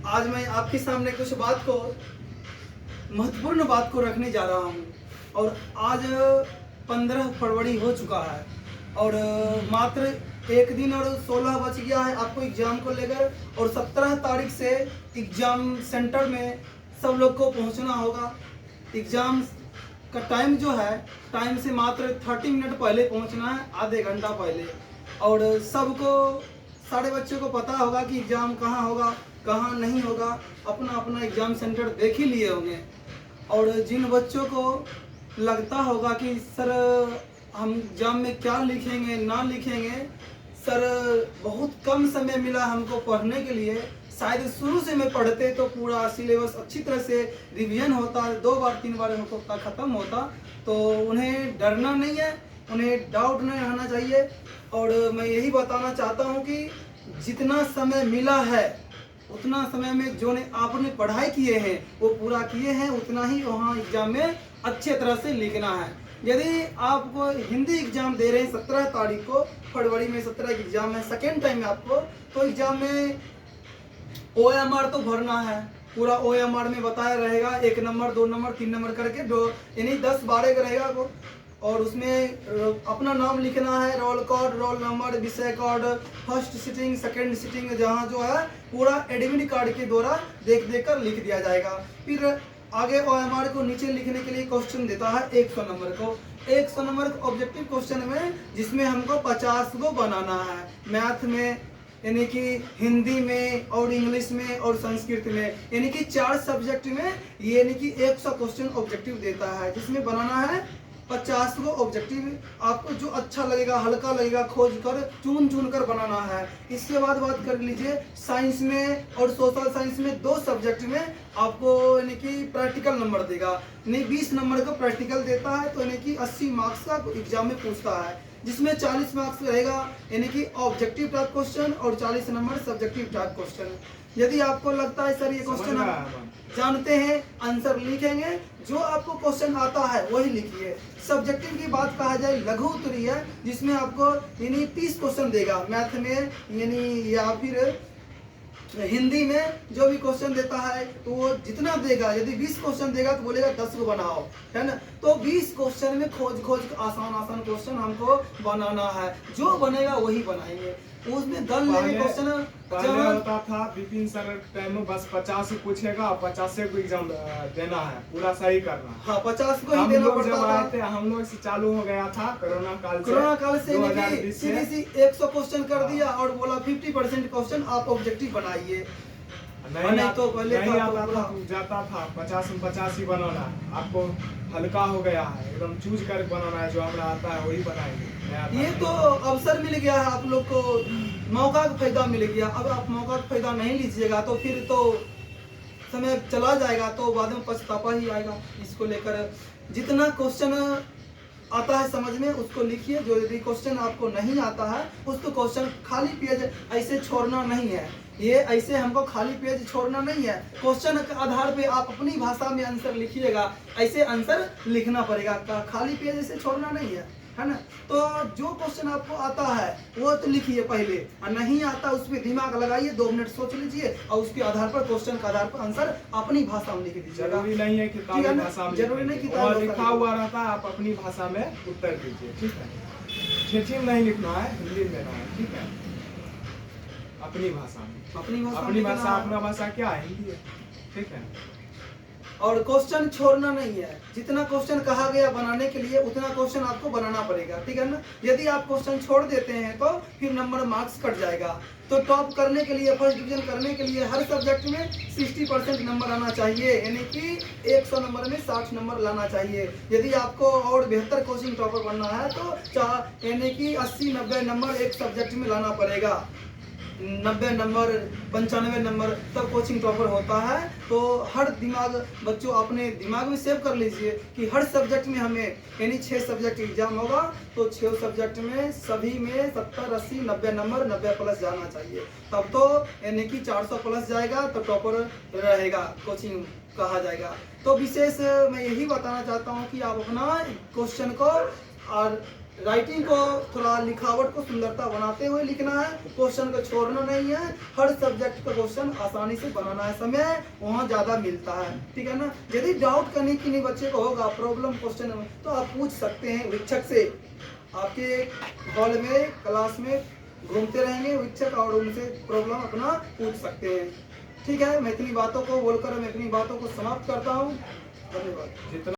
आज मैं आपके सामने कुछ महत्वपूर्ण बात को रखने जा रहा हूँ। और आज 15 फरवरी हो चुका है और मात्र एक दिन और 16 बच गया है आपको एग्ज़ाम को लेकर। और 17 तारीख से एग्ज़ाम सेंटर में सब लोग को पहुँचना होगा। एग्ज़ाम का टाइम जो है, टाइम से मात्र 30 मिनट पहले पहुँचना है, आधे घंटा पहले। और सबको, सारे बच्चों को पता होगा कि एग्ज़ाम कहाँ होगा कहाँ नहीं होगा। अपना अपना एग्ज़ाम सेंटर देख ही लिए होंगे। और जिन बच्चों को लगता होगा कि सर हम एग्ज़ाम में क्या लिखेंगे ना लिखेंगे, सर बहुत कम समय मिला हमको पढ़ने के लिए, शायद शुरू से मैं पढ़ते तो पूरा सिलेबस अच्छी तरह से रिवीजन होता, 2 बार 3 बार होता, ख़त्म होता, तो उन्हें डरना नहीं है, उन्हें डाउट नहीं रहना चाहिए। और मैं यही बताना चाहता हूँ कि जितना समय मिला है उतना समय में जो ने आपने पढ़ाई किए हैं वो पूरा किए हैं, उतना ही वहाँ एग्ज़ाम में अच्छे तरह से लिखना है। यदि आप हिंदी एग्ज़ाम दे रहे हैं 17 तारीख को, फरवरी में 17 एग्ज़ाम है, सेकेंड टाइम में आपको, तो एग्ज़ाम में OMR तो भरना है। पूरा OMR में बताया रहेगा, 1 नंबर 2 नंबर 3 नंबर करके, दो यानी 10-12 का रहेगा वो। और उसमें अपना नाम लिखना है, रोल कोड, रोल नंबर, विषय code, first sitting, second sitting, जहाँ जो है पूरा एडमिट कार्ड के द्वारा देख कर लिख दिया जाएगा। फिर आगे OMR को नीचे लिखने के लिए क्वेश्चन देता है 100 नंबर को। 100 नंबर का ऑब्जेक्टिव क्वेश्चन में, जिसमें हमको 50 को बनाना है। मैथ में, यानी कि हिंदी में और इंग्लिश में और संस्कृत में, यानी कि 4 सब्जेक्ट में, यानी कि 100 क्वेश्चन ऑब्जेक्टिव देता है, जिसमें बनाना है 50 को ऑब्जेक्टिव। आपको जो अच्छा लगेगा, हल्का लगेगा, खोज कर चुन कर बनाना है। इसके बाद बात कर लीजिए साइंस में और सोशल साइंस में, 2 सब्जेक्ट में आपको यानी कि प्रैक्टिकल नंबर देगा। यानी 20 नंबर का प्रैक्टिकल देता है, तो यानी कि 80 मार्क्स का एग्जाम में पूछता है, जिसमें 40 मार्क्स रहेगा यानी कि ऑब्जेक्टिव टाइप क्वेश्चन और 40 नंबर सब्जेक्टिव टाइप क्वेश्चन। यदि आपको लगता है सर ये क्वेश्चन आप जानते हैं, आंसर लिखेंगे, जो आपको क्वेश्चन आता है वही लिखिए। सब्जेक्टिव की बात कहा जाए, लघु उत्तरीय है, जिसमें आपको यानी 30 क्वेश्चन देगा। मैथ में यानी या फिर हिंदी में जो भी क्वेश्चन देता है तो वो जितना देगा, यदि 20 क्वेश्चन देगा तो बोलेगा 10 को बनाओ, है ना। तो 20 क्वेश्चन में खोज आसान क्वेश्चन हमको बनाना है, जो बनेगा वही बनाएंगे। उसमें गन लेने क्वेश्चन पहले होता था विपिन सर टाइम में बस 50 ही पूछेगा, 50 को एग्जाम देना है, पूरा सही करना है। हाँ, 50 को ही देना पड़ता था। हम लोग से चालू हो गया था कोरोना काल से 2020 100 क्वेश्चन कर दिया और बोला 50% क्वेश्चन आप ऑब्जेक्टिव बनाइए। नहीं तो पहले नहीं आता था, जाता था 50 में 50 ही बनाना। आपको हल्का हो गया है, एकदम चूज कर बनाना है, जो हमें आता है वही बनाएंगे। ये तो अवसर मिल गया है आप लोग को, मौका का फायदा मिल गया। अब आप मौका का फायदा नहीं लीजिएगा तो फिर तो समय चला जाएगा, तो बाद में पछतावा ही आएगा। इसको लेकर जितना क्वेश्चन आता है समझ में उसको लिखिए, जो यदि क्वेश्चन आपको नहीं आता है उसको क्वेश्चन खाली पेज ऐसे छोड़ना नहीं है। ये ऐसे हमको खाली पेज छोड़ना नहीं है, क्वेश्चन के आधार पे आप अपनी भाषा में आंसर लिखिएगा, ऐसे आंसर लिखना पड़ेगा, खाली पेज ऐसे छोड़ना नहीं है ना। तो जो क्वेश्चन आपको आता है वो तो लिखिए पहले, और नहीं आता उस पर दिमाग लगाइए, 2 मिनट सोच लीजिए और उसके आधार पर, क्वेश्चन के आधार पर आंसर अपनी भाषा में लिख दीजिए। जरूरी नहीं है किताबी भाषा में, जरूरी नहीं किताब लिखा हुआ रहता है, आप अपनी भाषा में उत्तर दीजिए, ठीक है। क्षेत्रीय में नहीं लिखना है, हिंदी में देना है, ठीक है, अपनी भाषा में। अपनी भाषा अपना भाषा क्या है, हिंदी है, ठीक है। और क्वेश्चन छोड़ना नहीं है, जितना क्वेश्चन कहा गया बनाने के लिए उतना क्वेश्चन आपको बनाना पड़ेगा, ठीक है ना। यदि आप क्वेश्चन छोड़ देते हैं तो फिर नंबर मार्क्स कट जाएगा। तो टॉप करने के लिए, फर्स्ट डिवीजन करने के लिए हर सब्जेक्ट में 60% नंबर आना चाहिए, यानी कि 100 नंबर में 60 नंबर लाना चाहिए। यदि आपको और बेहतर कोचिंग टॉपर बनना है तो यानी कि 80-90 नंबर एक सब्जेक्ट में लाना पड़ेगा। 90 नंबर 95 नंबर तब कोचिंग टॉपर होता है। तो हर बच्चों अपने दिमाग में सेव कर लीजिए कि हर सब्जेक्ट में हमें यानी 6 सब्जेक्ट एग्जाम होगा, तो 6 सब्जेक्ट में सभी में 70, 80, 90 नंबर 90 प्लस जाना चाहिए, तब तो यानी कि 400 प्लस जाएगा तो टॉपर रहेगा, कोचिंग कहा जाएगा। तो विशेष मैं यही बताना चाहता हूँ कि आप अपना क्वेश्चन को और राइटिंग को थोड़ा लिखावट को सुंदरता बनाते हुए लिखना है, क्वेश्चन को छोड़ना नहीं है, हर सब्जेक्ट का क्वेश्चन आसानी से बनाना है, समय वहाँ ज़्यादा मिलता है, ठीक है ना। यदि डाउट करने की नहीं बच्चे को होगा प्रॉब्लम क्वेश्चन में, तो आप पूछ सकते हैं शिक्षक से, आपके हॉल में क्लास में घूमते रहेंगे शिक्षक और उनसे प्रॉब्लम अपना पूछ सकते हैं, ठीक है। मैं इतनी बातों को बोलकर मैं अपनी बातों को समाप्त करता हूँ, धन्यवाद। जितना